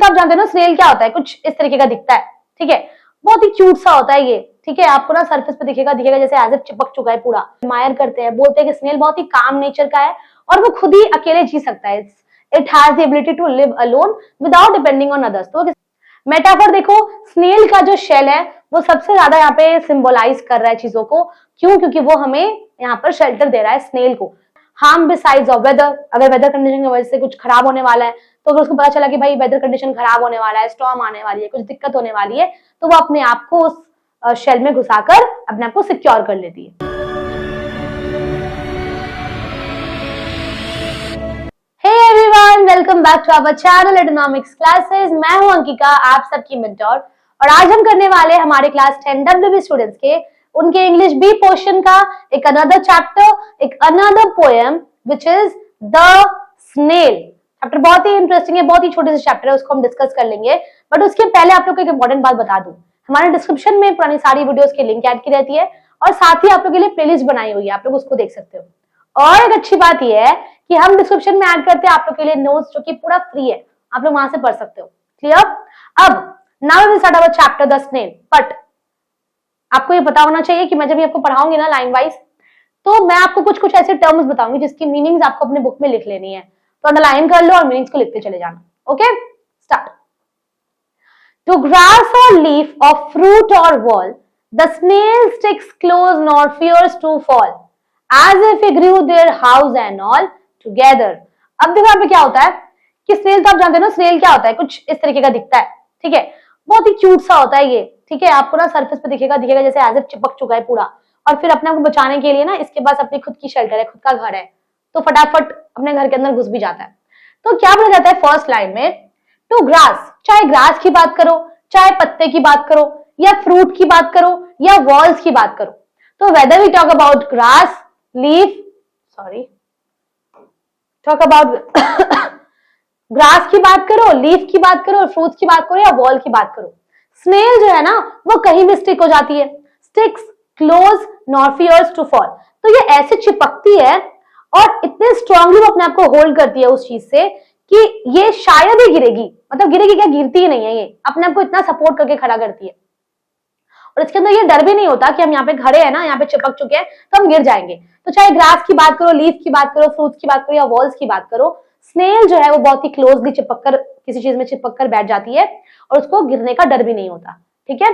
आप जानते हो ना स्नेल क्या होता है, कुछ इस तरीके का दिखता है, ठीक है, बहुत ही क्यूट सा होता है ये, ठीक है, आपको ना सरफेस पे दिखेगा जैसे एज इफ चिपक चुका है पूरा। एडमायर करते हैं, बोलते हैं कि स्नेल बहुत ही काम नेचर का है और वो खुद ही अकेले जी सकता है। It has the ability to live alone without depending on others. तो मेटाफर देखो, स्नेल का जो शेल है वो सबसे ज्यादा यहाँ पे सिंबलाइज कर रहा है चीजों को। क्यों? क्योंकि वो हमें यहाँ पर शेल्टर दे रहा है स्नेल को। हार्म बिसाइड्स ऑफ वेदर, अगर वेदर कंडीशन की वजह से कुछ खराब होने वाला है, तो अगर उसको पता चला कि भाई वेदर कंडीशन खराब होने वाला है, स्टॉर्म आने वाली है, कुछ दिक्कत होने वाली है, तो वो अपने आप को उस शेल में घुसाकर अपने आप को सिक्योर कर लेती है। Hey everyone, welcome back to our channel economics classes. मैं हूं अंकिका, आप सबकी मेंटोर, और आज हम करने वाले हमारे क्लास 10 WB स्टूडेंट्स के उनके इंग्लिश बी पोर्शन का एक अनदर चैप्टर, एक another poem which is the snail. Chapter बहुत ही इंटरेस्टिंग है, बहुत ही छोटे से चैप्टर है, उसको हम डिस्कस कर लेंगे। बट उसके पहले आप लोग को एक इंपॉर्टेंट बात बता दूं, हमारे डिस्क्रिप्शन में पुरानी सारी वीडियोस की लिंक ऐड की रहती है और साथ ही आप लोग के लिए प्लेलिस्ट बनाई हुई है, आप लोग उसको देख सकते हो। और एक अच्छी बात यह है कि हम डिस्क्रिप्शन में ऐड करते हैं आप लोग के लिए नोट्स, जो कि पूरा फ्री है, आप लोग वहां से पढ़ सकते हो। क्लियर? अब now we will start our chapter the snail. But आपको ये पता होना चाहिए कि मैं जब आपको पढ़ाऊंगी ना लाइन वाइज, तो मैं आपको कुछ कुछ ऐसे टर्म्स बताऊंगी जिसकी मीनिंग्स आपको अपने बुक में लिख लेनी है, तो अंडरलाइन कर लो और मीनिंग्स को लिखते चले जाना। Okay, start. टू ग्रास और लीफ ऑफ फ्रूट और wall, the snail sticks close nor fears to fall, as if he grew their house and all together। अब देखो यहाँ पे क्या होता है कि स्नेल, तो आप जानते हो ना स्नेल क्या होता है, कुछ इस तरीके का दिखता है, ठीक है, बहुत ही क्यूट सा होता है ये, ठीक है, आपको ना सरफेस पे दिखेगा जैसे एज इफ चिपक चुका है पूरा, और फिर अपने आप को बचाने के लिए ना इसके पास अपनी खुद की शेल्टर है, खुद का घर है, तो फटाफट अपने घर के अंदर घुस भी जाता है। तो क्या बोला जाता है फर्स्ट लाइन में, टू ग्रास, चाहे ग्रास की बात करो, चाहे पत्ते की बात करो, या फ्रूट की बात करो, या वॉल्स की बात करो, तो whether we talk about grass, leaf, talk about grass की बात करो, लीफ की बात करो, फ्रूट्स की बात करो, या वॉल की बात करो, स्नेल जो है ना वो कहीं भी स्टिक हो जाती है। Sticks close nor fears to fall, तो ये ऐसे चिपकती है और इतने स्ट्रांगली वो अपने आप को होल्ड करती है उस चीज से कि ये शायद ही गिरेगी, मतलब गिरेगी क्या, गिरती ही नहीं है, ये अपने आप को इतना सपोर्ट करके खड़ा करती है। और इसके अंदर ये डर भी नहीं होता कि हम यहाँ पे खड़े हैं ना, यहाँ पे चिपक चुके हैं तो हम गिर जाएंगे। तो चाहे ग्रास की बात करो, लीफ की बात करो, फ्रूट्स की बात करो, या वॉल्स की बात करो, स्नेल जो है वो बहुत ही क्लोजली चिपक कर किसी चीज में चिपक कर बैठ जाती है और उसको गिरने का डर भी नहीं होता। ठीक है,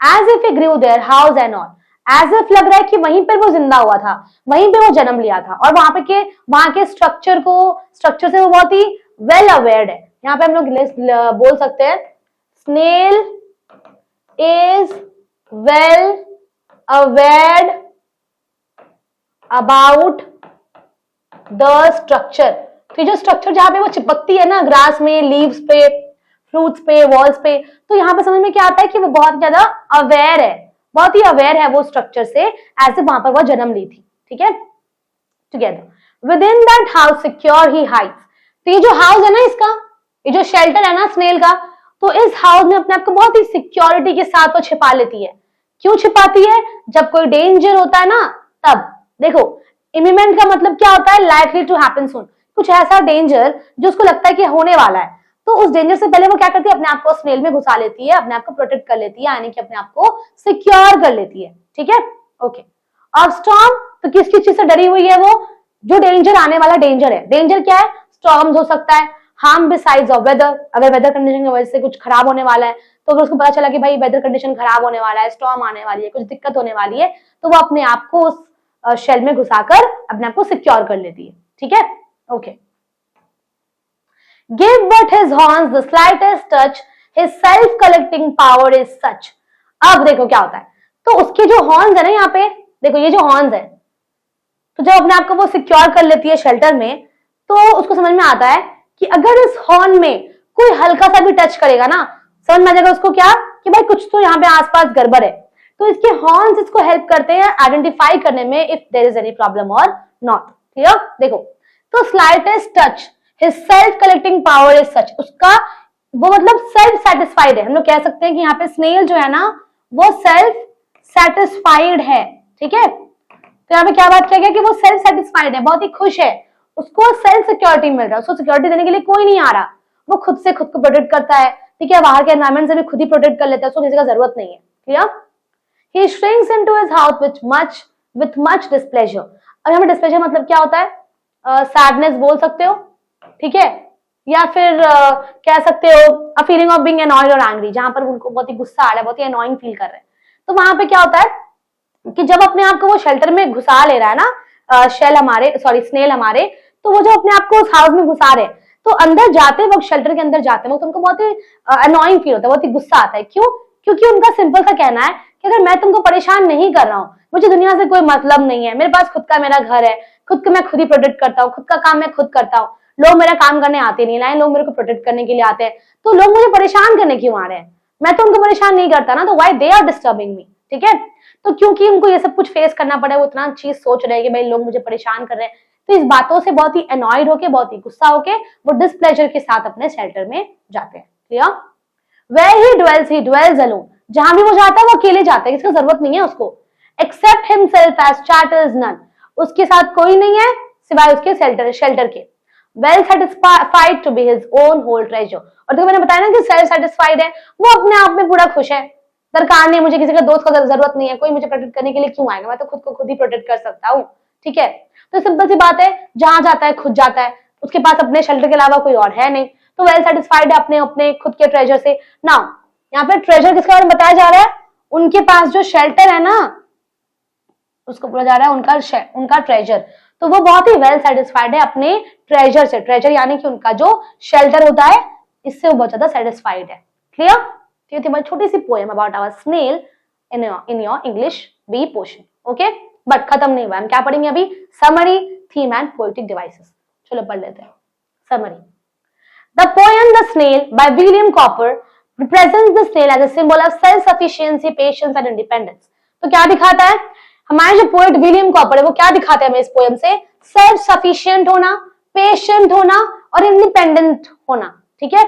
as if a grew there house and all, as if लग रहा है कि वहीं पर वो जिंदा हुआ था, वहीं पे वो जन्म लिया था, और वहां के स्ट्रक्चर से वो बहुत ही वेल अवेयर्ड है। यहाँ पे हम लोग बोल सकते हैं snail is well aware about the structure। तो जो स्ट्रक्चर जहां पे वो चिपकती है ना, ग्रास में, लीव्स पे, फ्रूट्स पे, वॉल्स पे, तो यहाँ पे समझ में क्या आता है कि वो बहुत ज्यादा अवेयर है, बहुत ही अवेयर है वो स्ट्रक्चर से, ऐसे वहां पर वो जन्म ली थी। ठीक है, together with in that house secure he hides. तो ये जो हाउस है ना इसका, ये जो शेल्टर है ना स्नेल का, तो इस हाउस में अपने आप को बहुत ही सिक्योरिटी के साथ वो छिपा लेती है। क्यों छिपाती है? जब कोई डेंजर होता है ना, तब देखो इमिनेंट का मतलब क्या होता है, लाइकली टू हैपन सून, कुछ ऐसा डेंजर जो उसको लगता है कि होने वाला है, तो उस डेंजर से पहले वो क्या करती है, अपने आप को स्नेल में घुसा लेती है, अपने आप को प्रोटेक्ट कर लेती है, यानी कि अपने आप को सिक्योर कर लेती है। ठीक है, ओके। अब स्टॉर्म, तो किस किस चीज से डरी हुई है वो, जो डेंजर आने वाला डेंजर है। डेंजर क्या है? स्टॉर्म्स हो सकता है, हार्म बिसाइड्स ऑफ वेदर, अगर वेदर कंडीशन की वजह से कुछ खराब होने वाला है, तो अगर उसको पता चला कि भाई वेदर कंडीशन खराब होने वाला है, स्टॉर्म आने वाली है, कुछ दिक्कत होने वाली है, तो वो अपने आप को उस शेल में घुसाकर अपने आप को सिक्योर कर लेती है। ठीक है, okay. Give but his horns the slightest touch, his self collecting power is सच। अब देखो क्या होता है, तो उसके जो हॉर्न्स है ना, यहाँ पे देखो ये जो हॉर्न्स है, तो जब अपने आप को वो सिक्योर कर लेती है शेल्टर में, तो उसको समझ में आता है कि अगर इस हॉर्न में कोई हल्का सा भी टच करेगा ना, समझ में आ जाएगा उसको क्या, कि भाई कुछ तो यहाँ पे आसपास गड़बड़ है। तो इसके हॉर्न्स इसको हेल्प करते हैं आइडेंटिफाई करने में if there is any problem और नॉट। क्लियर? देखो, तो slightest touch, his self collecting power is such, उसका वो मतलब सेल्फ सेटिस्फाइड है। हम लोग कह सकते हैं कि यहाँ पे स्नेल जो है ना वो सेल्फ सेटिस्फाइड है। ठीक है, तो यहाँ पे क्या बात किया गया कि वो सेल्फ सेटिस्फाइड है, बहुत ही खुश है, उसको सेल्फ सिक्योरिटी मिल रहा है, उसको सिक्योरिटी देने के लिए कोई नहीं आ रहा, वो खुद से खुद को प्रोटेक्ट करता है, ठीक है, बाहर के एनवायरमेंट से भी खुद ही प्रोटेक्ट कर लेता है, उसको किसी का जरूरत नहीं है। Clear? He shrinks into his house with much displeasure। अब यहाँ पे डिस्प्लेजर मतलब क्या होता है? सैडनेस बोल सकते हो, ठीक है, या फिर कह सकते हो a feeling of being annoyed और एंग्री, जहां पर उनको बहुत ही गुस्सा आ रहा है, बहुत ही अनॉइंग फील कर रहे हैं। तो वहां पे क्या होता है कि जब अपने आप को वो शेल्टर में घुसा ले रहा है ना, स्नेल हमारे, तो वो जो अपने आप को उस हाउस में घुसा रहे हैं, तो अंदर जाते वक्त, शेल्टर के अंदर जाते वक्त उनको बहुत ही अनॉइंग फील होता है, बहुत ही गुस्सा आता है। क्यों? क्योंकि उनका सिंपल सा कहना है कि अगर मैं तुमको परेशान नहीं कर रहा हूँ, मुझे दुनिया से कोई मतलब नहीं है, मेरे पास खुद का मेरा घर है, खुद को मैं खुद ही प्रोटेक्ट करता हूँ, खुद का काम मैं खुद करता हूँ, लोग मेरा काम करने आते नहीं, ना लोग मेरे को प्रोटेक्ट करने के लिए आते हैं, तो लोग मुझे परेशान करने क्यों आ रहे हैं? मैं तो उनको परेशान नहीं करता ना, तो why they are disturbing me, ठीक है। तो क्योंकि उनको ये सब कुछ फेस करना पड़ा है, वो इतना चीज सोच रहे हैं कि भाई लोग मुझे परेशान कर रहे हैं, तो इस बातों से बहुत ही अनॉयड होके, बहुत ही गुस्सा होके वो डिसप्लेजर के साथ अपने शेल्टर में जाते हैं। Clear? Where he dwells alone। जहां भी वो जाता है वो अकेले जाता है, किसकी जरूरत नहीं है उसको। Except himself as chatters none। उसके साथ कोई नहीं है सिवाय उसके शेल्टर के। Well satisfied to be his own whole treasure। और तो मैंने बताया ना कि सेल्फ सेटिस्फाइड है, वो अपने आप में पूरा खुश है, दरकार नहीं, मुझे किसी का दोस्त का जरूरत नहीं है, कोई मुझे प्रोटेक्ट करने के लिए क्यों आएगा, मैं तो खुद को खुद ही प्रोटेक्ट कर सकता हूँ, ठीक है। तो सिंपल सी बात है, जहां जाता है खुद जाता है, उसके पास अपने शेल्टर के अलावा कोई और है नहीं, तो वेल सेटिस्फाइड है अपने अपने खुद के ट्रेजर से। नाउ यहाँ पे ट्रेजर किसके बारे में बताया जा रहा है? उनके पास जो शेल्टर है ना, उसको बोला जा रहा है उनका ट्रेजर। तो वो बहुत ही वेल सेटिस्फाइड है अपने ट्रेजर से। ट्रेजर यानी कि उनका जो शेल्टर होता है, इससे वो बहुत ज्यादा सेटिस्फाइड है। क्लियर? ये थी हमारी छोटी सी poem about our snail in your English B portion. Okay, but खत्म नहीं हुआ, हम क्या पढ़ेंगे अभी? Summary, theme and poetic devices. चलो पढ़ लेते हैं summary. The poem The Snail by William Cowper represents the snail as a symbol of self-sufficiency, patience and independence। तो क्या दिखाता है हमारे जो पोएट विलियम कॉपर है, वो क्या दिखाते हैं हमें इस पोएम से? सेल्फ सफिशिएंट होना, पेशेंट होना और इंडिपेंडेंट होना, ठीक है।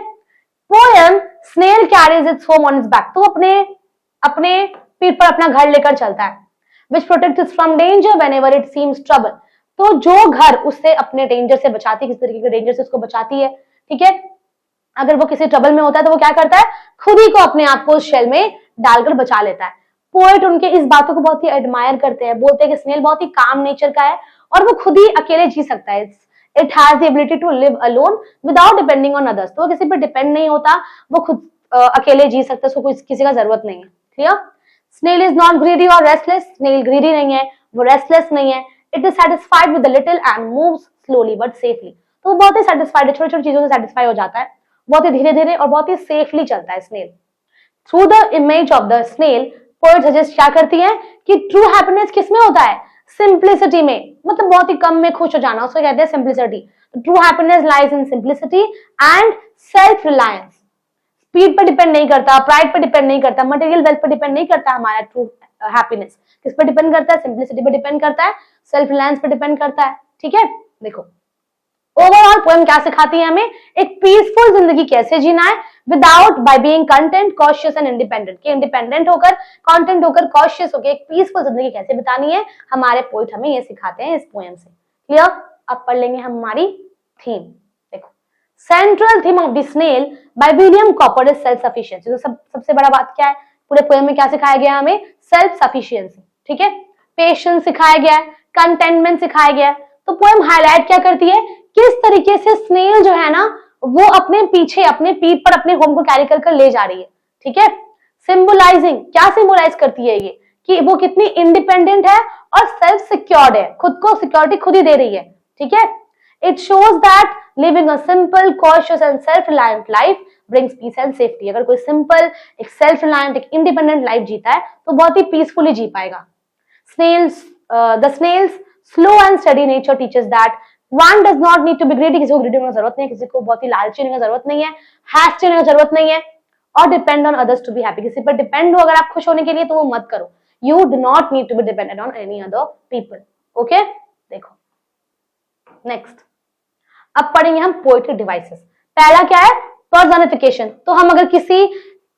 Poem snail carries its home on its back. तो अपने पीठ पर अपना घर लेकर चलता है। Which protects us from danger whenever it seems trouble। तो जो घर उससे अपने डेंजर से बचाती है, किस तरीके के डेंजर से उसको बचाती है, ठीक है। अगर वो किसी ट्रबल में होता है तो वो क्या करता है? खुद ही को अपने आप को उस शेल में डालकर बचा लेता है। पोएट उनके इस बातों को बहुत ही एडमायर करते हैं, बोलते हैं कि स्नेल बहुत ही काम नेचर का है और वो खुद ही अकेले जी सकता है। It has the ability to live alone without depending on others. तो वो किसी पर डिपेंड नहीं होता, वो खुद अकेले जी सकता है, उसको किसी का जरूरत नहीं है। Clear? Snail is not greedy और रेस्टलेस। स्नेल ग्रीडी नहीं है, वो रेस्टलेस नहीं है। It is satisfied with little and moves slowly but safely. तो वो बहुत ही सेटिस्फाइड है, छोटी छोटी चीजों से सेटिस्फाई हो जाता है, बहुत ही धीरे धीरे और बहुत ही सेफली चलता है snail. Through the image of the snail, poet suggest क्या करती है कि ट्रू हैप्पीनेस किसमें होता है? सिंप्लिसिटी में, मतलब बहुत ही कम में खुश हो जाना, उसको कहते हैं simplicity. True happiness lies in simplicity and self reliance. Speed पर डिपेंड नहीं करता, प्राइड पर डिपेंड नहीं करता, मटेरियल वेल्थ पर डिपेंड नहीं करता। हमारा ट्रू हैप्पीनेस किस पर डिपेंड करता है? सिंप्लिसिटी पर डिपेंड करता है, सेल्फ रिलायंस पर डिपेंड करता है, ठीक है। देखो ओवरऑल पोएम क्या सिखाती है हमें? एक पीसफुल जिंदगी कैसे जीना है without by being content, cautious and independent. कि इंडिपेंडेंट होकर, कंटेंट होकर, कॉशियस होकर एक पीसफुल जिंदगी कैसे बितानी है, हमारे पोएट हमें ये सिखाते हैं इस पोएम से। क्लियर? अब पढ़ लेंगे हम हमारी थीम। देखो central theme of the snail by William Cowper is self sufficiency. तो सबसे बड़ा बात क्या है पूरे पोएम में? क्या सिखाया गया हमें? सेल्फ सफिशिएंसी, ठीक है। पेशेंस सिखाया गया है, कंटेनमेंट सिखाया गया है। तो पोएम हाईलाइट क्या करती है? किस तरीके से स्नेल जो है ना, वो अपने पीछे, अपने पीठ पर अपने होम को कैरी कर ले जा रही है, ठीक है। सिंबलाइजिंग, क्या सिंबलाइज करती है ये? कि वो कितनी इंडिपेंडेंट है और सेल्फ सिक्योर्ड है, खुद को सिक्योरिटी खुद ही दे रही है, ठीक है। It shows that living a simple, cautious and self reliant life brings peace and safety. अगर कोई सिंपल, एक सेल्फ रिलायंट, एक इंडिपेंडेंट लाइफ जीता है तो बहुत ही पीसफुली जी पाएगा। The snails slow and steady nature teaches that one does not need to be greedy। किसी को ग्रीडी होने की जरूरत नहीं है, किसी को बहुत ही लालची होने की जरूरत नहीं है, हैस्टी होने की जरूरत नहीं है, और depend on others to be happy. किसी पर डिपेंड हो अगर आप खुश होने के लिए तो वो मत करो। You do not need to be dependent on any other people. Okay, देखो नेक्स्ट अब पढ़ेंगे हम पोएट्री डिवाइसेस। पहला क्या है? पर्सनिफिकेशन। तो हम अगर किसी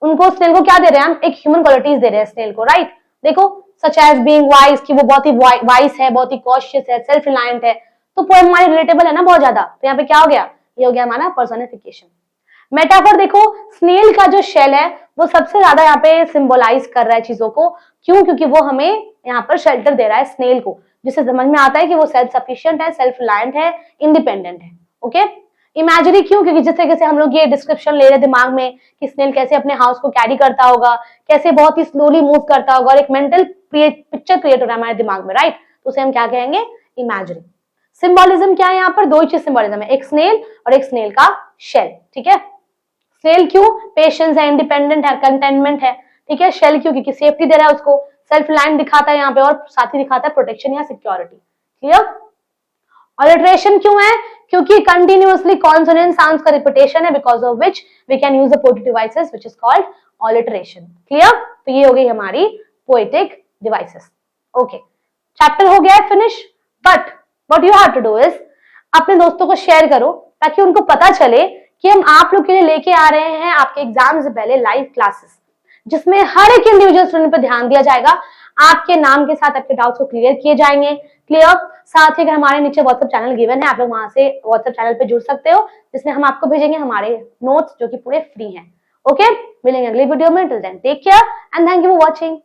उनको स्नेल को क्या दे रहे हैं? हम एक ह्यूमन क्वालिटीज दे रहे हैं स्नेल को, राइट। देखो सच एज बीइंग वाइज, कि वो बहुत ही वाइज है, बहुत ही कॉशियस है, सेल्फ रिलायंट है। तो पोएम हमारी रिलेटेबल है ना बहुत ज्यादा। तो यहाँ पे क्या हो गया? ये हो गया हमारा पर्सनिफिकेशन। मेटाफर देखो, स्नेल का जो शेल है वो सबसे ज्यादा यहाँ पे सिंबलाइज कर रहा है चीजों को। क्यों? क्योंकि वो हमें यहाँ पर शेल्टर दे रहा है स्नेल को, जिससे समझ में आता है कि वो सेल्फ सफिशिएंट है, सेल्फ रिलायंट है, इंडिपेंडेंट है। ओके, इमेजिनरी क्यों? क्योंकि जिस तरीके से हम लोग ये डिस्क्रिप्शन ले रहे दिमाग में कि स्नेल कैसे अपने हाउस को कैरी करता होगा, कैसे बहुत ही स्लोली मूव करता होगा, और एक मेंटल पिक्चर क्रिएट हो रहा है हमारे दिमाग में, राइट? तो उसे हम क्या कहेंगे? इमेजिनरी। सिंबोलिज्म क्या है यहाँ पर? दो ही चीज सिंबोलिज्म है, एक स्नेल और एक स्नेल का शेल। ठीक है, स्नेल क्यों? पेशेंस है, इंडिपेंडेंट है, कंटेनमेंट है। ठीक है, शेल क्यों? क्योंकि सेफ्टी दे रहा है उसको, सेल्फ रिलायंट दिखाता है यहाँ पे, और साथ ही दिखाता है प्रोटेक्शन या सिक्योरिटी। क्लियर? ऑलिटरेशन क्यों है? क्योंकि कंटिन्यूअसली कॉन्सोनेंट साउंड्स का रिपीटेशन है, because of which we can use the poetic devices which is called alliteration. Clear? तो ये हो गई हमारी पोएटिक डिवाइसेस। ओके, चैप्टर हो गया है finish. But what you have to do is अपने दोस्तों को शेयर करो, ताकि उनको पता चले कि हम आप लोग के लिए लेके आ रहे हैं आपके एग्जाम से पहले लाइव क्लासेस, जिसमें हर एक इंडिविजुअल स्टूडेंट पर ध्यान दिया जाएगा। आपके नाम के साथ आपके डाउट्स को क्लियर किए जाएंगे। क्लियर? साथ ही अगर हमारे नीचे व्हाट्सएप चैनल गिवन है, आप लोग वहां से व्हाट्सएप चैनल पे जुड़ सकते हो, जिसमें हम आपको भेजेंगे हमारे नोट्स जो कि पूरे फ्री हैं। ओके, मिलेंगे अगली वीडियो में। Till then take care and thank you for watching.